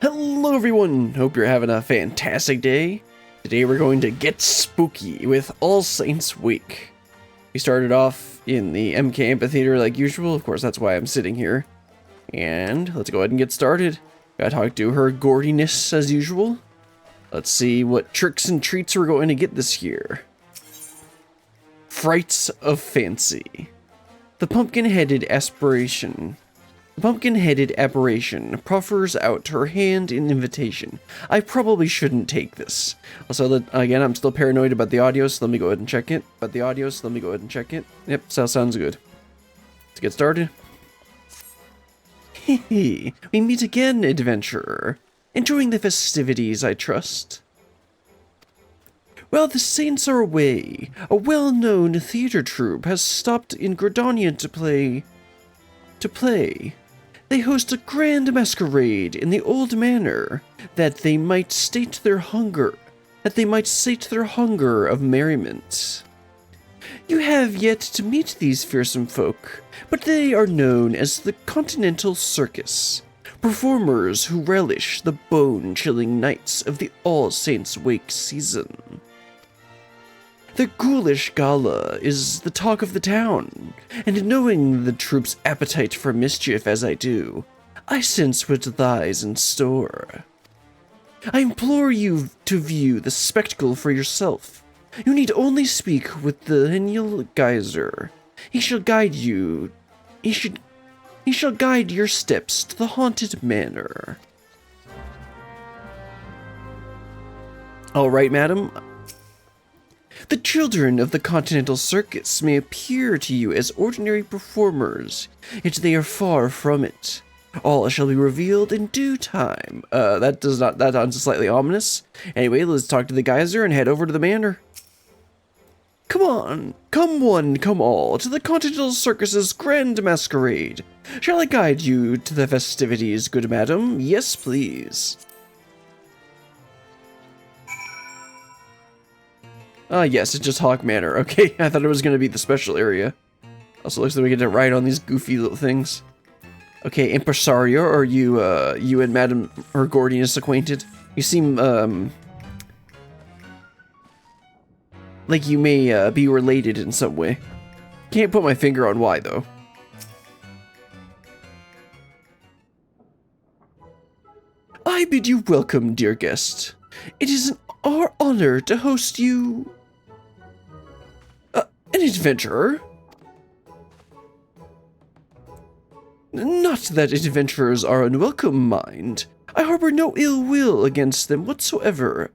Hello everyone, hope you're having a fantastic day. Today we're going to get spooky with All Saints Week. We started off in the MK Amphitheater like usual, of course that's why I'm sitting here. And let's go ahead and get started. Gotta talk to her Gordiness as usual. Let's see what tricks and treats we're going to get this year. Frights of Fancy. The pumpkin-headed apparition proffers out her hand in invitation. I probably shouldn't take this. Also, again, I'm still paranoid about the audio, so let me go ahead and check it. Yep, sounds good. Let's get started. Hehe, we meet again, adventurer. Enjoying the festivities, I trust. While the saints are away, a well-known theater troupe has stopped in Gridania to play. They host a grand masquerade in the old manor, that they might sate their hunger of merriment. You have yet to meet these fearsome folk, but they are known as the Continental Circus, performers who relish the bone-chilling nights of the All Saints Wake season. Their ghoulish gala is the talk of the town, and knowing the troupe's appetite for mischief as I do, I sense what lies in store. I implore you to view the spectacle for yourself. You need only speak with the Daniel Geyser. He shall guide your steps to the haunted manor. All right, madam. The children of the Continental Circus may appear to you as ordinary performers, yet they are far from it. All shall be revealed in due time. That sounds slightly ominous. Anyway, let's talk to the geyser and head over to the manor. Come on, come one, come all, to the Continental Circus's grand masquerade. Shall I guide you to the festivities, good madam? Yes, please. Yes, it's just Hawk Manor. Okay, I thought it was going to be the special area. Also, looks like we get to ride on these goofy little things. Okay, Impresario, are you and Madam or Gordiness acquainted? You seem, like you may, be related in some way. Can't put my finger on why, though. I bid you welcome, dear guest. It is our honor to host you... an adventurer? Not that adventurers are unwelcome, mind. I harbor no ill will against them whatsoever.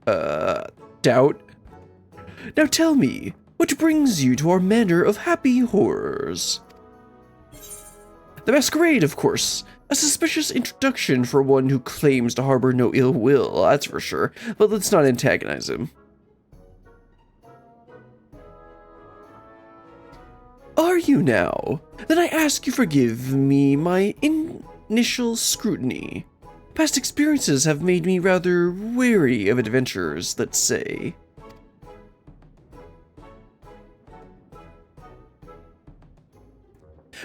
Doubt. Now tell me, what brings you to our manor of happy horrors? The masquerade, of course. A suspicious introduction for one who claims to harbor no ill will, that's for sure. But let's not antagonize him. Are you now? Then I ask you forgive me my initial scrutiny. Past experiences have made me rather wary of adventurers, let's say.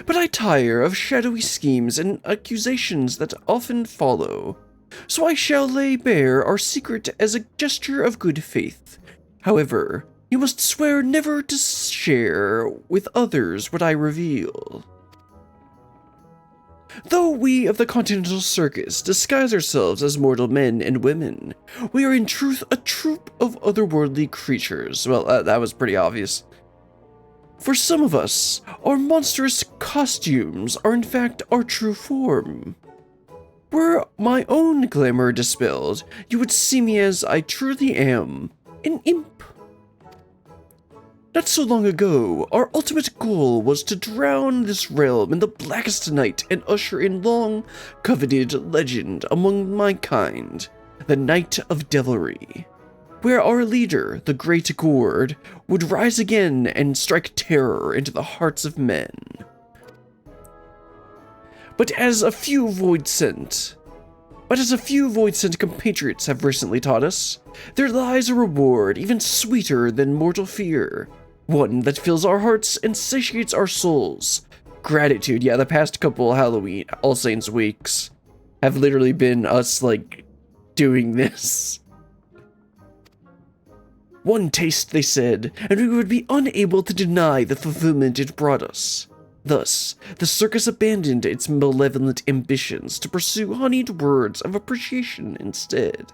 But I tire of shadowy schemes and accusations that often follow, so I shall lay bare our secret as a gesture of good faith. However, you must swear never to share with others what I reveal. Though we of the Continental Circus disguise ourselves as mortal men and women, we are in truth a troupe of otherworldly creatures. Well, that was pretty obvious. For some of us, our monstrous costumes are in fact our true form. Were my own glamour dispelled, you would see me as I truly am, an imp. Not so long ago, our ultimate goal was to drown this realm in the blackest night and usher in long-coveted legend among mankind, the Night of Devilry, where our leader, the Great Gourd, would rise again and strike terror into the hearts of men. But as a few void-sent compatriots have recently taught us, there lies a reward even sweeter than mortal fear, one that fills our hearts and satiates our souls. Gratitude. Yeah, the past couple Halloween, All Saints weeks have literally been us, like, doing this. One taste, they said, and we would be unable to deny the fulfillment it brought us. Thus, the circus abandoned its malevolent ambitions to pursue honeyed words of appreciation instead.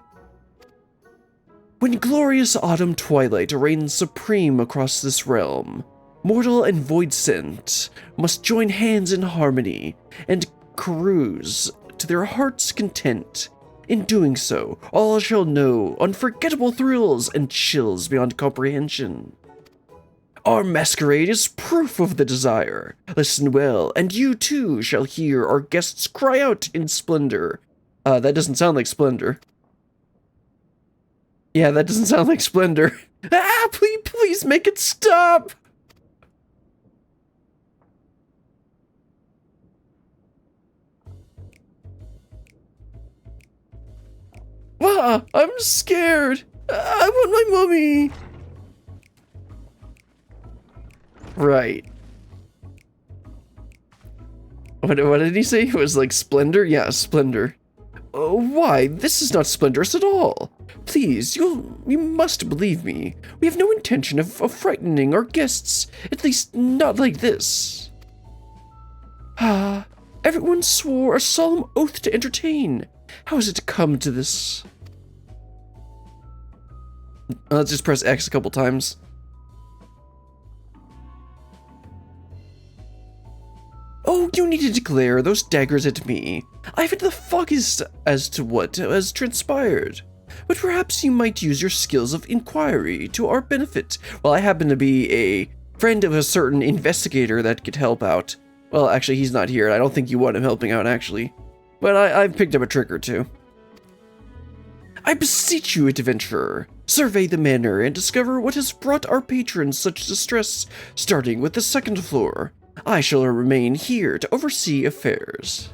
When glorious autumn twilight reigns supreme across this realm, mortal and void sent must join hands in harmony and carouse to their heart's content. In doing so, all shall know unforgettable thrills and chills beyond comprehension. Our masquerade is proof of the desire. Listen well, and you too shall hear our guests cry out in splendor. That doesn't sound like splendor. Yeah, that doesn't sound like splendor. Ah, please make it stop! Ah, I'm scared. I want my mummy. Right. What did he say? It was like splendor? Yeah, splendor. Oh, why? This is not splendorous at all. Please, you must believe me. We have no intention of frightening our guests. At least, not like this. Ah, everyone swore a solemn oath to entertain. How has it come to this? Let's just press X a couple times. Oh, you needed to glare those daggers at me. I haven't the foggiest as to what has transpired. But perhaps you might use your skills of inquiry to our benefit. Well, I happen to be a friend of a certain investigator that could help out. Well, actually, he's not here. I don't think you want him helping out, actually. But I've picked up a trick or two. I beseech you, adventurer, survey the manor and discover what has brought our patrons such distress, starting with the second floor. I shall remain here to oversee affairs.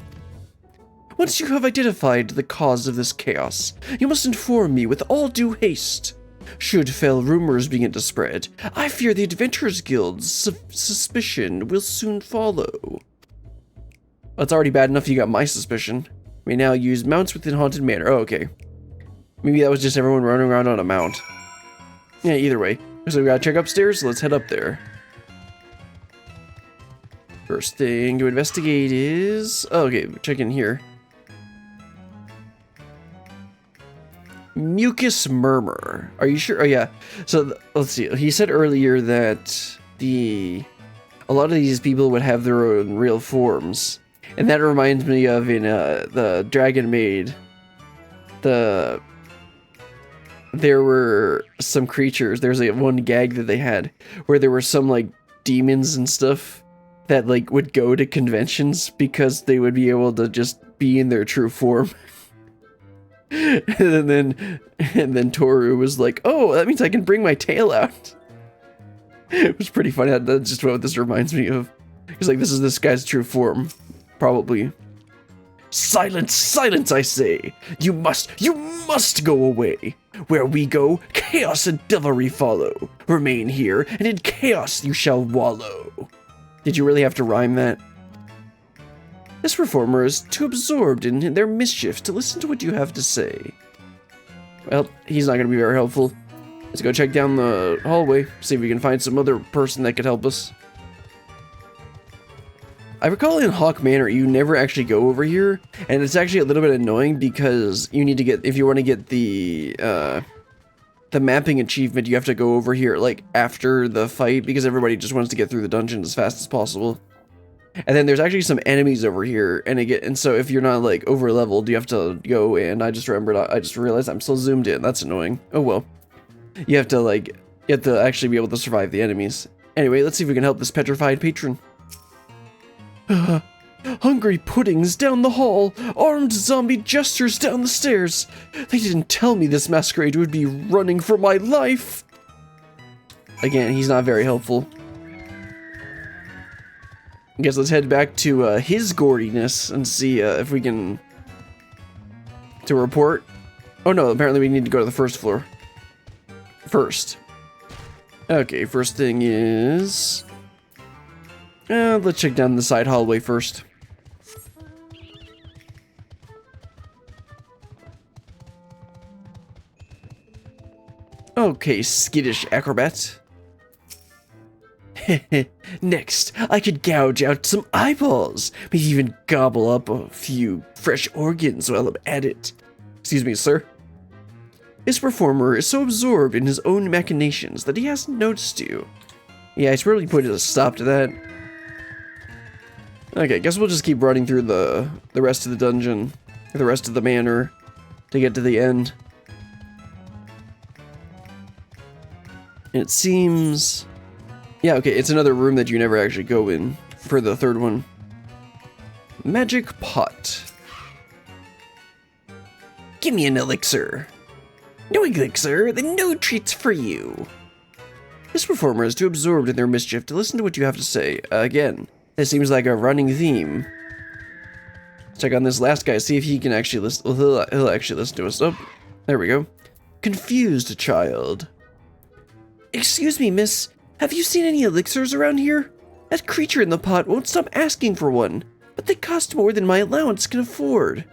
Once you have identified the cause of this chaos, you must inform me with all due haste. Should fell rumors begin to spread, I fear the Adventurers Guild's suspicion will soon follow. Well, it's already bad enough you got my suspicion. We now use mounts within Haunted Manor. Oh, okay. Maybe that was just everyone running around on a mount. Yeah, either way. So we gotta check upstairs, so let's head up there. First thing to investigate is... Oh, okay, check in here. Mucus Murmur. Are you sure? Oh, yeah. So, let's see. He said earlier that a lot of these people would have their own real forms. And that reminds me of in the Dragon Maid. There were some creatures. There's like one gag that they had where there were some like demons and stuff that like would go to conventions because they would be able to just be in their true form. and then Toru was like, "Oh, that means I can bring my tail out." It was pretty funny. That's just what this reminds me of. He's like, "This is this guy's true form, probably." Silence, silence, I say! You must go away! Where we go, chaos and devilry follow. Remain here, and in chaos you shall wallow. Did you really have to rhyme that? This performer is too absorbed in their mischief to listen to what you have to say. Well, he's not going to be very helpful. Let's go check down the hallway, see if we can find some other person that could help us. I recall in Hawk Manor, you never actually go over here, and it's actually a little bit annoying because you need to get, if you want to get the mapping achievement, you have to go over here, like, after the fight, because everybody just wants to get through the dungeon as fast as possible. And then there's actually some enemies over here, and so if you're not, like, over-leveled, you have to go, and I just realized I'm still zoomed in. That's annoying. Oh, well. You have to actually be able to survive the enemies. Anyway, let's see if we can help this petrified patron. Hungry puddings down the hall, armed zombie jesters down the stairs. They didn't tell me this masquerade would be running for my life. Again, he's not very helpful. I guess let's head back to his gordiness and see if we can... to report. Oh no, apparently we need to go to the first floor. First. Okay, first thing is... let's check down the side hallway first. Okay, skittish acrobat. Next, I could gouge out some eyeballs, maybe even gobble up a few fresh organs while I'm at it. Excuse me, sir. This performer is so absorbed in his own machinations that he hasn't noticed you. Yeah, I should really put a stop to that. Okay, guess we'll just keep running through the rest of the dungeon, or the rest of the manor, to get to the end. And it seems... Yeah, okay, it's another room that you never actually go in for the third one. Magic pot. Give me an elixir. No elixir, then no treats for you. This performer is too absorbed in their mischief to listen to what you have to say. Again, this seems like a running theme. Let's check on this last guy, see if he can actually listen. Well, he'll actually listen to us. Oh, there we go. Confused child. Excuse me, miss. Have you seen any elixirs around here? That creature in the pot won't stop asking for one, but they cost more than my allowance can afford.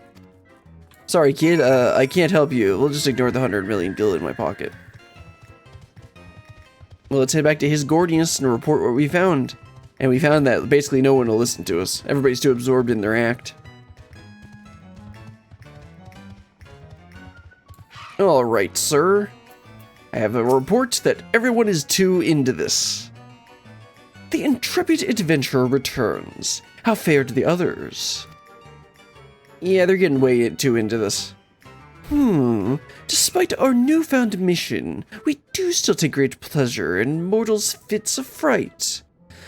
Sorry, kid, I can't help you. We'll just ignore the 100 million gil in my pocket. Well, let's head back to his Gordius and report what we found. And we found that basically no one will listen to us. Everybody's too absorbed in their act. Alright, sir. I have a report that everyone is too into this. The intrepid adventurer returns. How fared the others? Yeah, they're getting way too into this. Despite our newfound mission, we do still take great pleasure in mortals' fits of fright.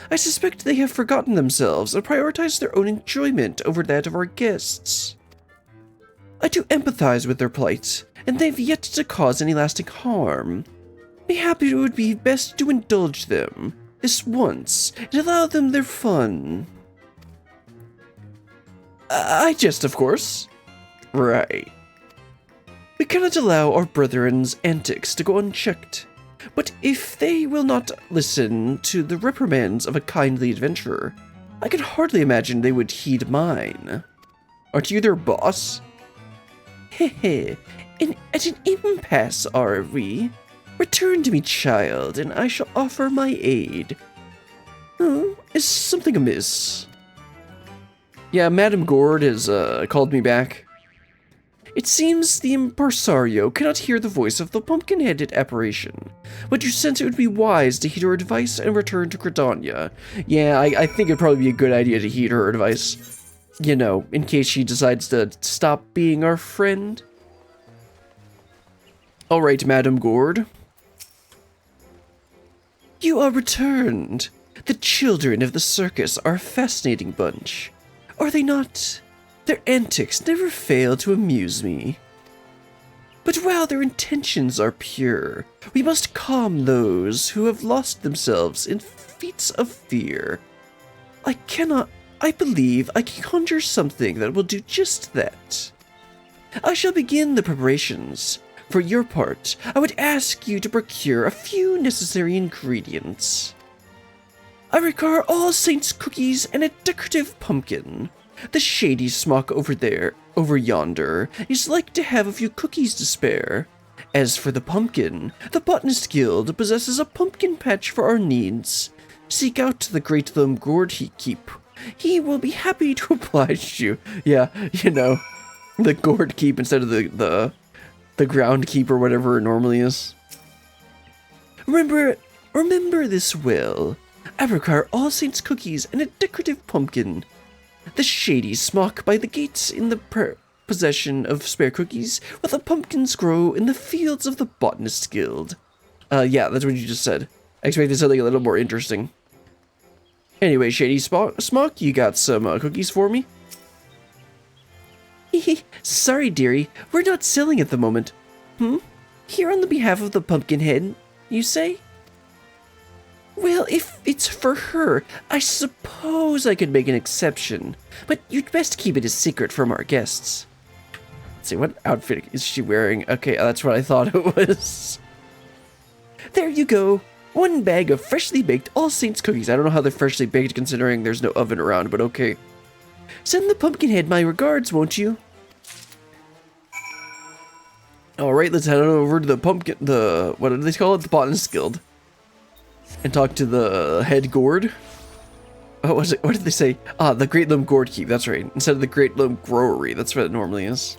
I suspect they have forgotten themselves and prioritized their own enjoyment over that of our guests. I do empathize with their plight, and they've yet to cause any lasting harm. Mayhaps it would be best to indulge them this once and allow them their fun. I jest, of course. Right. We cannot allow our brethren's antics to go unchecked, but if they will not listen to the reprimands of a kindly adventurer, I can hardly imagine they would heed mine. Aren't you their boss? Hehe, at an impasse are we? Return to me, child, and I shall offer my aid. Oh, is something amiss? Yeah, Madame Gord has called me back. It seems the impresario cannot hear the voice of the pumpkin-headed apparition, but you sense it would be wise to heed her advice and return to Gridania. Yeah, I think it'd probably be a good idea to heed her advice. You know, in case she decides to stop being our friend. Alright, Madame Gord. You are returned. The children of the circus are a fascinating bunch. Are they not? Their antics never fail to amuse me. But while their intentions are pure, we must calm those who have lost themselves in feats of fear. I believe I can conjure something that will do just that. I shall begin the preparations. For your part, I would ask you to procure a few necessary ingredients. I require All Saints cookies and a decorative pumpkin. The shady smock over yonder, is like to have a few cookies to spare. As for the pumpkin, the Botanist Guild possesses a pumpkin patch for our needs. Seek out the great Lum Gord he keep. He will be happy to oblige you. Yeah, you know, the Gord keep instead of the ground keep or whatever it normally is. Remember this well. I require All Saints cookies and a decorative pumpkin. The shady smock by the gates in the possession of spare cookies, while the pumpkins grow in the fields of the Botanist Guild. Yeah, that's what you just said. I expected something a little more interesting. Anyway, shady smock, you got some cookies for me? Sorry, dearie, we're not selling at the moment. Here on the behalf of the Pumpkinhead, you say? Well, if it's for her, I suppose I could make an exception, but you'd best keep it a secret from our guests. Let's see, what outfit is she wearing? Okay, that's what I thought it was. There you go. One bag of freshly baked All Saints cookies. I don't know how they're freshly baked considering there's no oven around, but okay. Send the Pumpkinhead my regards, won't you? Alright, let's head on over to the what do they call it? The Botanist Guild. And talk to the head gourd. What was it? What did they say? Ah, the Great Loam Gourd Keep, that's right. Instead of the Great Loam Growery, that's what it normally is.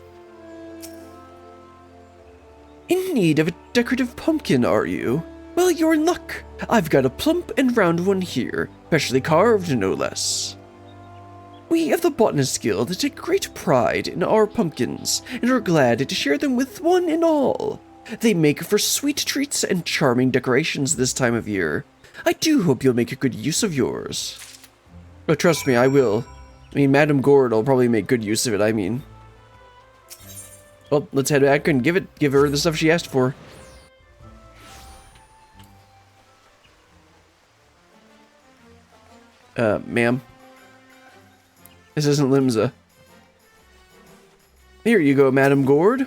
In need of a decorative pumpkin, are you? Well, you're in luck. I've got a plump and round one here, specially carved, no less. We of the Botanist Guild take great pride in our pumpkins, and are glad to share them with one and all. They make for sweet treats and charming decorations this time of year. I do hope you'll make a good use of yours. Oh, trust me, I will. I mean, Madame Gourd will probably make good use of it, I mean. Well, let's head back and give her the stuff she asked for. Ma'am. This isn't Limsa. Here you go, Madame Gourd.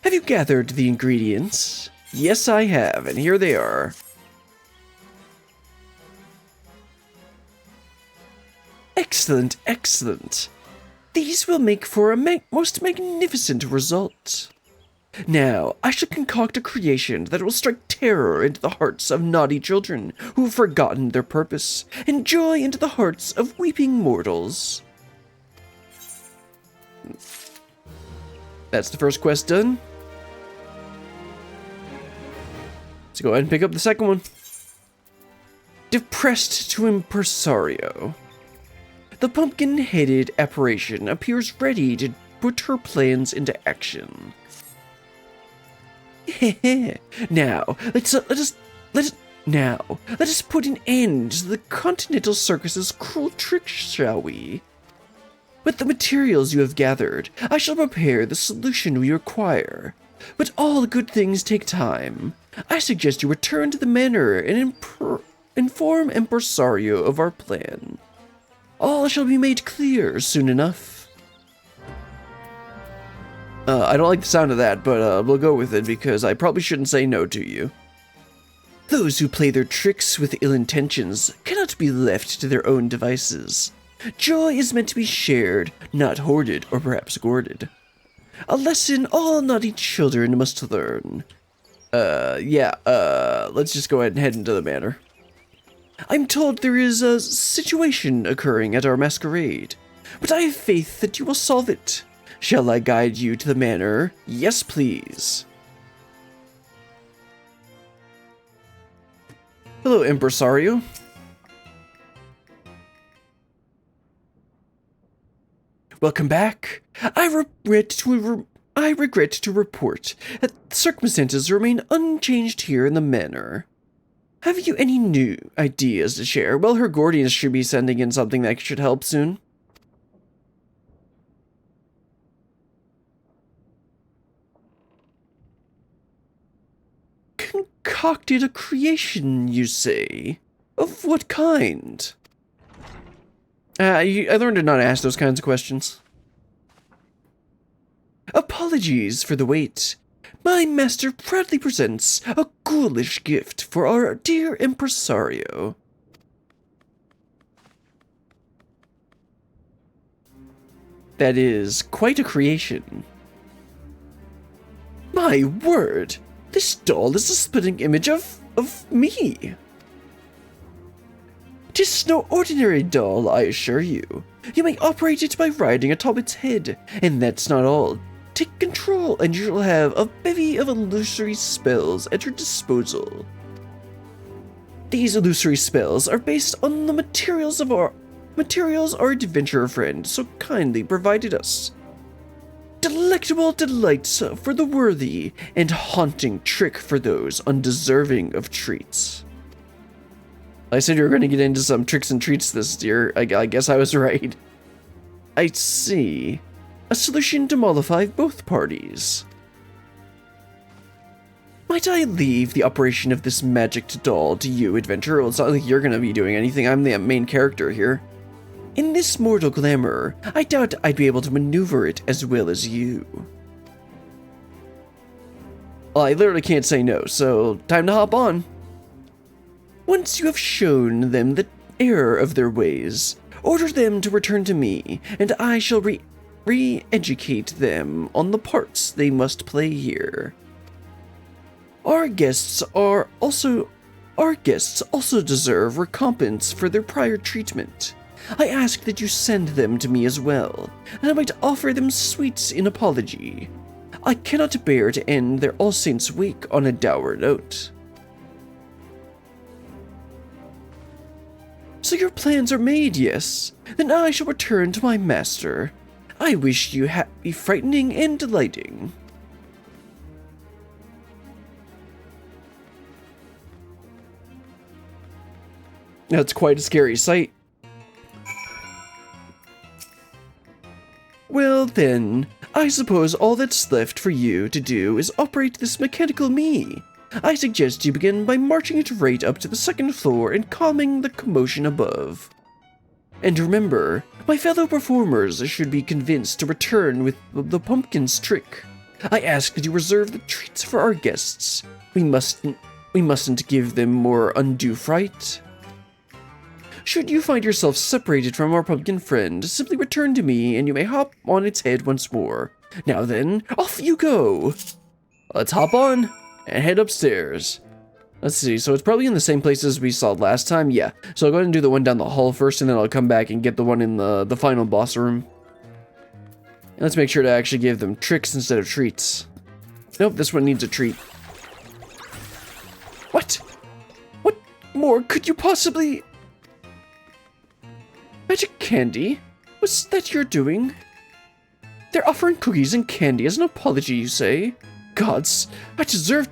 Have you gathered the ingredients? Yes, I have, and here they are. Excellent, excellent. These will make for a most magnificent result. Now, I shall concoct a creation that will strike terror into the hearts of naughty children who have forgotten their purpose, and joy into the hearts of weeping mortals. That's the first quest done. Let's go ahead and pick up the second one. Depressed to Impresario. The pumpkin-headed apparition appears ready to put her plans into action. Now, let us put an end to the Continental Circus's cruel tricks, shall we? With the materials you have gathered, I shall prepare the solution we require. But all good things take time. I suggest you return to the manor and inform Impresario of our plan. All shall be made clear soon enough. I don't like the sound of that, but we'll go with it because I probably shouldn't say no to you. Those who play their tricks with ill intentions cannot be left to their own devices. Joy is meant to be shared, not hoarded or perhaps gourded. A lesson all naughty children must learn. Let's just go ahead and head into the manor. I'm told there is a situation occurring at our masquerade, but I have faith that you will solve it. Shall I guide you to the manor? Yes, please. Hello, Impresario. Welcome back. I regret to report that circumstances remain unchanged here in the manor. Have you any new ideas to share? Well, her Guardians should be sending in something that should help soon. Concocted a creation, you say? Of what kind? I learned to not ask those kinds of questions. Apologies for the wait. My master proudly presents a ghoulish gift for our dear Impresario. That is quite a creation. My word! This doll is a spitting image of me. 'Tis no ordinary doll, I assure you. You may operate it by riding atop its head, and that's not all. Take control, and you shall have a bevy of illusory spells at your disposal. These illusory spells are based on the materials our adventurer friend so kindly provided us. Delectable delights for the worthy, and haunting trick for those undeserving of treats. I said you were going to get into some tricks and treats this year. I guess I was right. I see. A solution to mollify both parties. Might I leave the operation of this magic doll to you, adventurer? Well, it's not like you're going to be doing anything. I'm the main character here. In this mortal glamour, I doubt I'd be able to maneuver it as well as you. Well, I literally can't say no, so time to hop on. Once you have shown them the error of their ways, order them to return to me, and I shall re-educate them on the parts they must play here. Our guests also deserve recompense for their prior treatment. I ask that you send them to me as well, and I might offer them sweets in apology. I cannot bear to end their All Saints' week on a dour note. So your plans are made, yes? Then I shall return to my master. I wish you happy frightening and delighting. That's quite a scary sight. Well then, I suppose all that's left for you to do is operate this mechanical me. I suggest you begin by marching it right up to the second floor and calming the commotion above. And remember, my fellow performers should be convinced to return with the pumpkin's trick. I ask that you reserve the treats for our guests. We mustn't give them more undue fright. Should you find yourself separated from our pumpkin friend, simply return to me and you may hop on its head once more. Now then, off you go! Let's hop on and head upstairs. Let's see, so it's probably in the same places we saw last time. Yeah, so I'll go ahead and do the one down the hall first, and then I'll come back and get the one in the final boss room. And let's make sure to actually give them tricks instead of treats. Nope, this one needs a treat. What? What more could you possibly... Magic candy? Was that your doing? They're offering cookies and candy as an apology, you say? Gods, I deserve a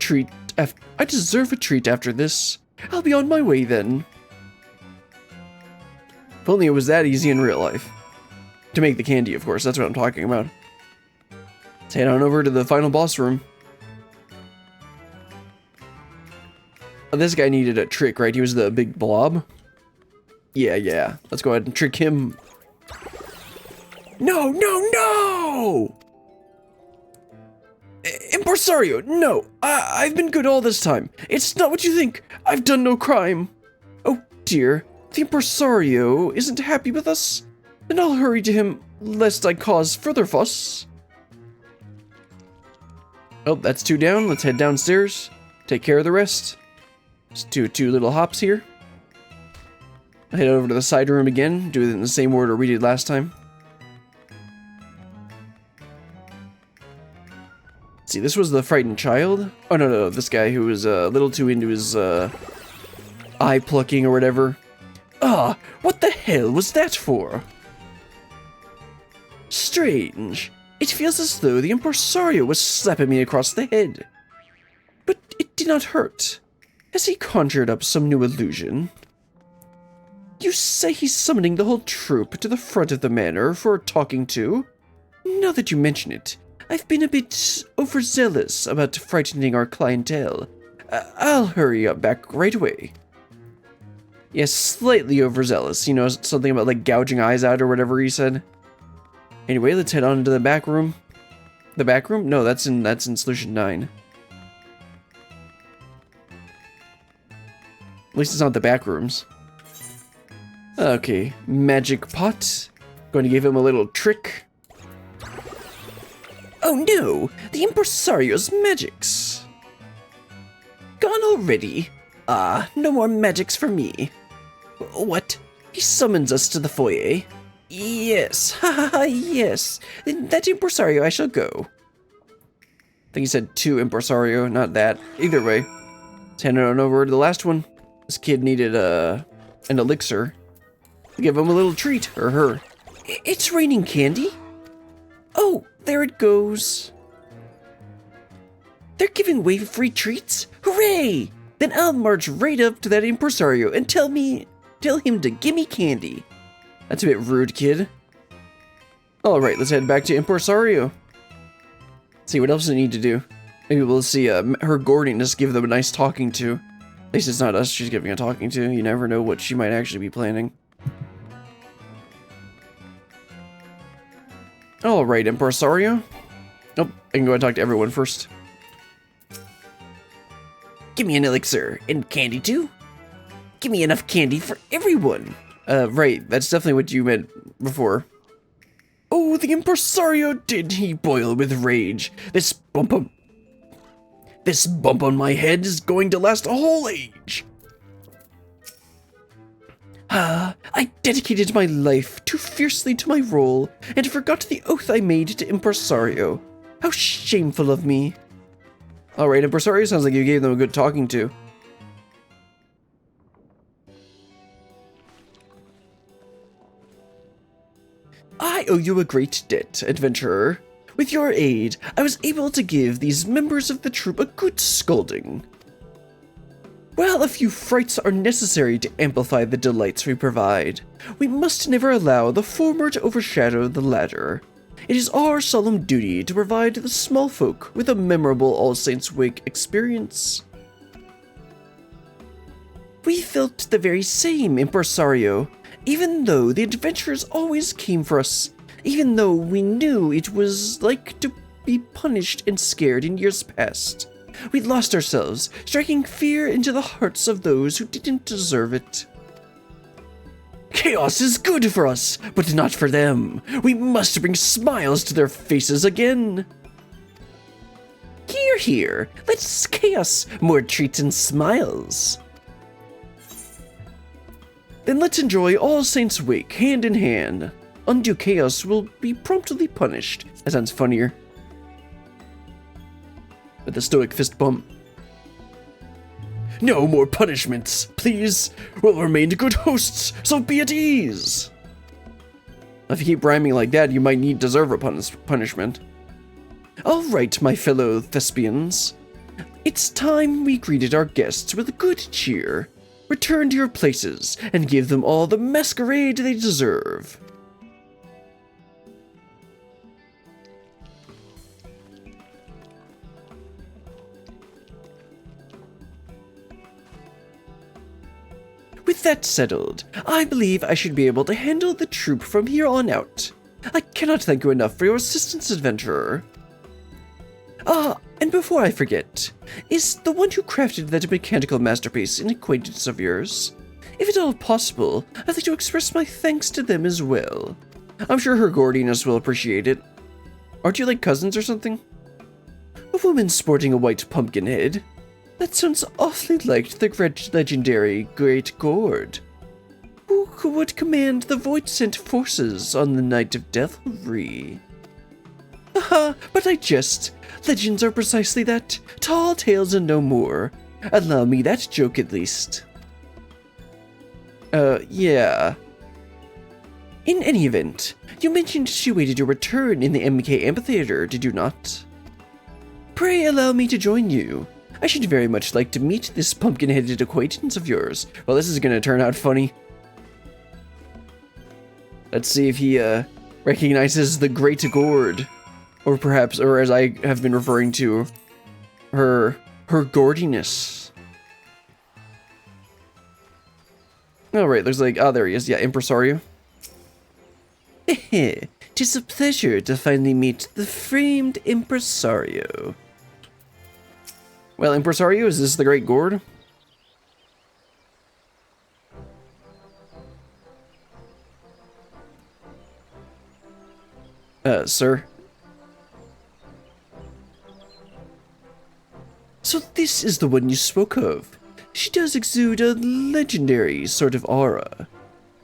treat after this. I'll be on my way then. If only it was that easy in real life. To make the candy, of course, that's what I'm talking about. Let's head on over to the final boss room. Oh, this guy needed a trick, right? He was the big blob. Yeah. Let's go ahead and trick him. No! Impresario, no! I've been good all this time. It's not what you think. I've done no crime. Oh dear, the Impresario isn't happy with us. Then I'll hurry to him, lest I cause further fuss. Oh, that's 2 down. Let's head downstairs. Take care of the rest. Just do 2 little hops here. Head over to the side room again. Do it in the same order we did last time. See, this was the frightened child. Oh, no, this guy who was a little too into his eye plucking or whatever. Ah, what the hell was that for? Strange. It feels as though the Impresario was slapping me across the head. But it did not hurt. Has he conjured up some new illusion? You say he's summoning the whole troop to the front of the manor for talking to? Now that you mention it, I've been a bit overzealous about frightening our clientele. I'll hurry up back right away. Yes, slightly overzealous. You know, something about like gouging eyes out or whatever he said. Anyway, let's head on into the back room. The back room? No, that's in Solution 9. At least it's not the back rooms. Okay, magic pot. Going to give him a little trick. Oh no, the Impresario's magics. Gone already? Ah, no more magics for me. What? He summons us to the foyer? Yes, yes. In that Impresario I shall go. I think he said 2 Impresario, not that. Either way. Let's hand it on over to the last one. This kid needed an elixir. Give him a little treat, or her. It's raining candy? Oh, there it goes. They're giving away free treats? Hooray! Then I'll march right up to that Impresario and tell him to gimme candy. That's a bit rude, kid. Alright, let's head back to Impresario. See what else we need to do. Maybe we'll see her Gordiness give them a nice talking to. At least it's not us she's giving a talking to. You never know what she might actually be planning. Alright, Impresario. Nope, I can go and talk to everyone first. Give me an elixir, and candy too? Give me enough candy for everyone. Right, that's definitely what you meant before. Oh, the impresario, did he boil with rage. This bump on my head is going to last a whole age. I dedicated my life too fiercely to my role, and forgot the oath I made to impresario. How shameful of me. Alright, impresario sounds like you gave them a good talking to. I owe you a great debt, adventurer. With your aid, I was able to give these members of the troop a good scolding. While a few frights are necessary to amplify the delights we provide, we must never allow the former to overshadow the latter. It is our solemn duty to provide the small folk with a memorable All Saints' Wake experience. We felt the very same, impresario. Even though the adventurers always came for us, even though we knew it was like to be punished and scared in years past, we lost ourselves, striking fear into the hearts of those who didn't deserve it. Chaos is good for us, but not for them. We must bring smiles to their faces again. Hear, hear. Let's chaos more treats and smiles. Then let's enjoy All Saints' Wake hand in hand. Undue chaos will be promptly punished. That sounds funnier. With the stoic fist bump. No more punishments, please. We'll remain good hosts, so be at ease. If you keep rhyming like that, you might deserve a punishment. All right, my fellow thespians. It's time we greeted our guests with a good cheer. Return to your places and give them all the masquerade they deserve. With that settled, I believe I should be able to handle the troop from here on out. I cannot thank you enough for your assistance, adventurer. And before I forget, is the one who crafted that mechanical masterpiece an acquaintance of yours? If at all possible, I'd like to express my thanks to them as well. I'm sure her Gordiness will appreciate it. Aren't you like cousins or something? A woman sporting a white pumpkin head. That sounds awfully like the legendary Great Gourd. Who would command the Void-Sent forces on the night of Devilry? Haha, but I jest. Legends are precisely that. Tall tales and no more. Allow me that joke at least. Yeah. In any event, you mentioned she waited your return in the MK Amphitheater, did you not? Pray allow me to join you. I should very much like to meet this pumpkin-headed acquaintance of yours. Well, this is gonna turn out funny. Let's see if he, recognizes the Great Gourd. Or perhaps, or as I have been referring to, her Gordiness. Alright, looks like, there he is. Yeah, impresario. Heh, 'tis a pleasure to finally meet the famed impresario. Well, impresario, is this the Great Gourd? Sir? So this is the one you spoke of. She does exude a legendary sort of aura.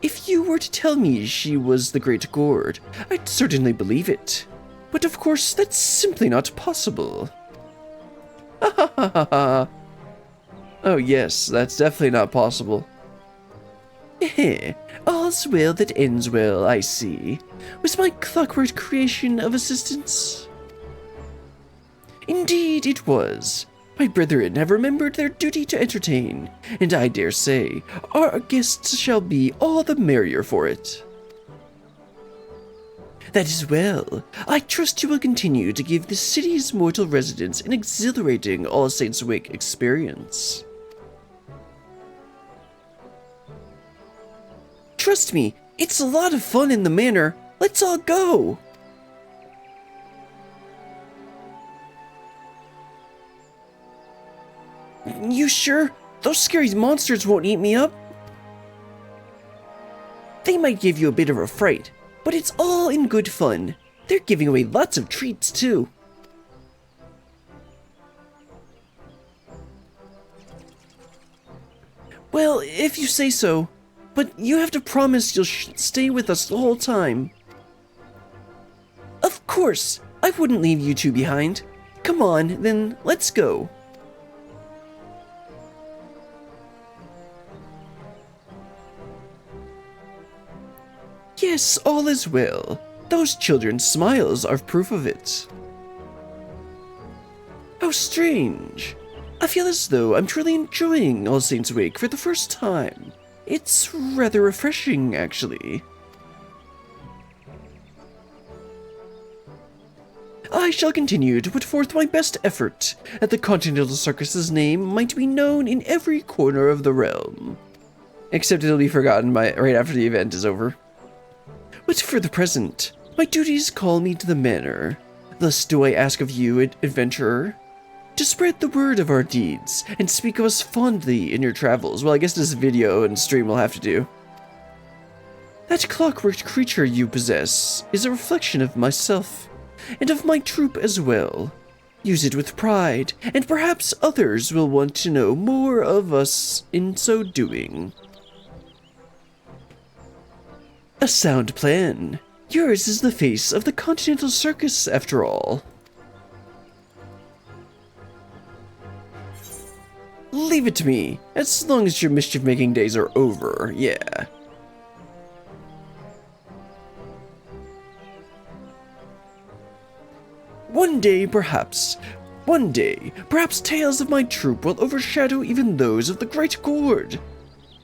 If you were to tell me she was the Great Gourd, I'd certainly believe it. But of course, that's simply not possible. Ha ha ha ha ha. Oh yes, that's definitely not possible. Heh, all's well that ends well, I see. Was my clockwork creation of assistance? Indeed it was. My brethren have remembered their duty to entertain, and I dare say our guests shall be all the merrier for it. That is well. I trust you will continue to give the city's mortal residents an exhilarating All Saints' Wake experience. Trust me, it's a lot of fun in the manor. Let's all go! You sure? Those scary monsters won't eat me up? They might give you a bit of a fright, but it's all in good fun. They're giving away lots of treats, too. Well, if you say so, but you have to promise you'll stay with us the whole time. Of course, I wouldn't leave you two behind. Come on, then let's go. Yes, all is well. Those children's smiles are proof of it. How strange. I feel as though I'm truly enjoying All Saints' Wake for the first time. It's rather refreshing, actually. I shall continue to put forth my best effort, that the Continental Circus's name might be known in every corner of the realm. Except it'll be forgotten right after the event is over. But for the present, my duties call me to the manor. Thus do I ask of you, adventurer, to spread the word of our deeds, and speak of us fondly in your travels. Well, I guess this video and stream will have to do. That clockwork creature you possess is a reflection of myself, and of my troop as well. Use it with pride, and perhaps others will want to know more of us in so doing. A sound plan. Yours is the face of the Continental Circus, after all. Leave it to me, as long as your mischief-making days are over, yeah. One day, perhaps tales of my troop will overshadow even those of the Great Gourd.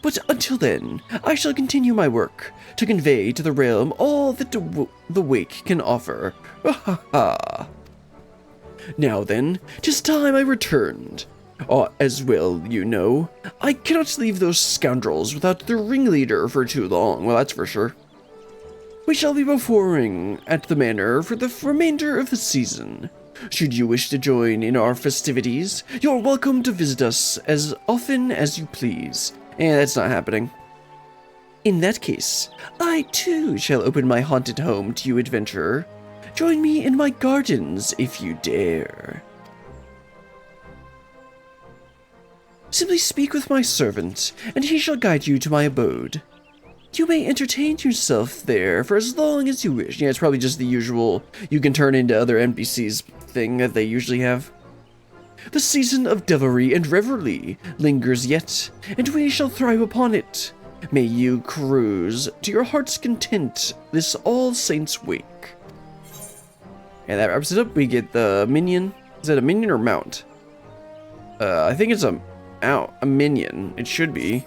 But until then, I shall continue my work, to convey to the realm all that the Wake can offer. Ha ha! Now then, 'tis time I returned. As well, you know, I cannot leave those scoundrels without their ringleader for too long, well, that's for sure. We shall be performing at the manor for the remainder of the season. Should you wish to join in our festivities, you're welcome to visit us as often as you please. And that's not happening. In that case, I too shall open my haunted home to you, adventurer. Join me in my gardens if you dare. Simply speak with my servant, and he shall guide you to my abode. You may entertain yourself there for as long as you wish. Yeah, it's probably just the usual you can turn into other NPCs thing that they usually have. The season of devilry and revelry lingers yet, and we shall thrive upon it. May you cruise to your heart's content this All Saints' Wake. And that wraps it up. We get the minion. Is that a minion or mount? I think it's a minion. It should be.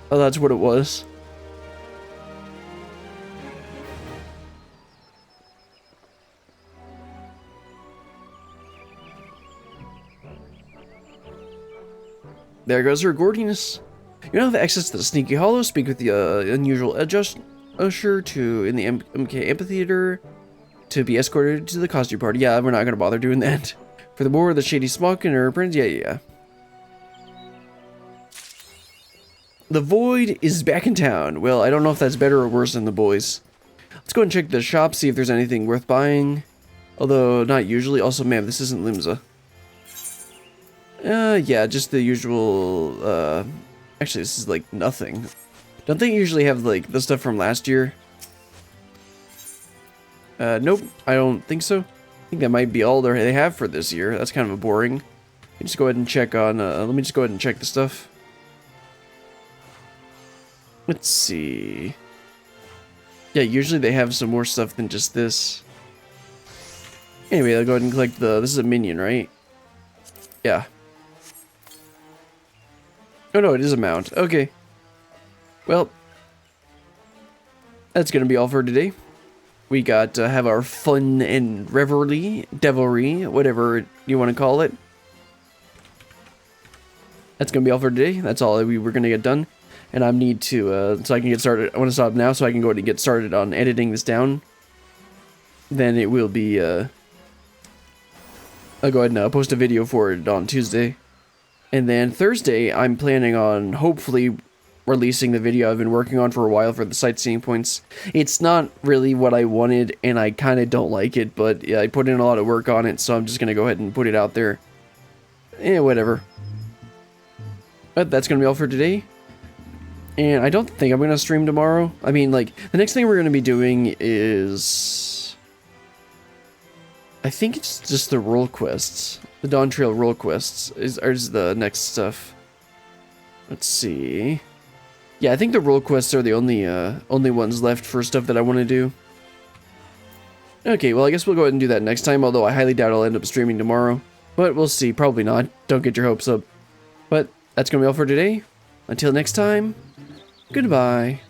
Oh, that's what it was. There goes her Gordiness. You now have access to the Sneaky Hollow. Speak with the unusual usher in the MK Amphitheater to be escorted to the costume party. Yeah, we're not going to bother doing that. For the more of the Shady Smock and her friends, yeah. The Void is back in town. Well, I don't know if that's better or worse than the boys. Let's go and check the shop, see if there's anything worth buying. Although, not usually. Also, man, this isn't Limsa. Yeah, just the usual, actually, this is, like, nothing. Don't they usually have, like, the stuff from last year? Nope, I don't think so. I think that might be all they have for this year. That's kind of boring. Just go ahead and check on, let me just go ahead and check the stuff. Let's see. Yeah, usually they have some more stuff than just this. Anyway, I'll go ahead and collect this is a minion, right? Yeah. Oh no, it is a mount. Okay. Well, that's gonna be all for today. We got to have our fun and revelry, devilry, whatever you want to call it. That's gonna be all for today. That's all we were gonna get done. And I need to, so I can get started. I want to stop now so I can go ahead and get started on editing this down. Then it will be, I'll go ahead and post a video for it on Tuesday. And then Thursday, I'm planning on hopefully releasing the video I've been working on for a while for the sightseeing points. It's not really what I wanted, and I kind of don't like it, but yeah, I put in a lot of work on it, so I'm just going to go ahead and put it out there. Whatever. But that's going to be all for today. And I don't think I'm going to stream tomorrow. I mean, like, the next thing we're going to be doing is... I think it's just the role quests. The Dawn Trail role quests is the next stuff. Let's see. Yeah, I think the role quests are the only ones left for stuff that I want to do. Okay, well, I guess we'll go ahead and do that next time, although I highly doubt I'll end up streaming tomorrow. But we'll see. Probably not. Don't get your hopes up. But that's going to be all for today. Until next time, goodbye.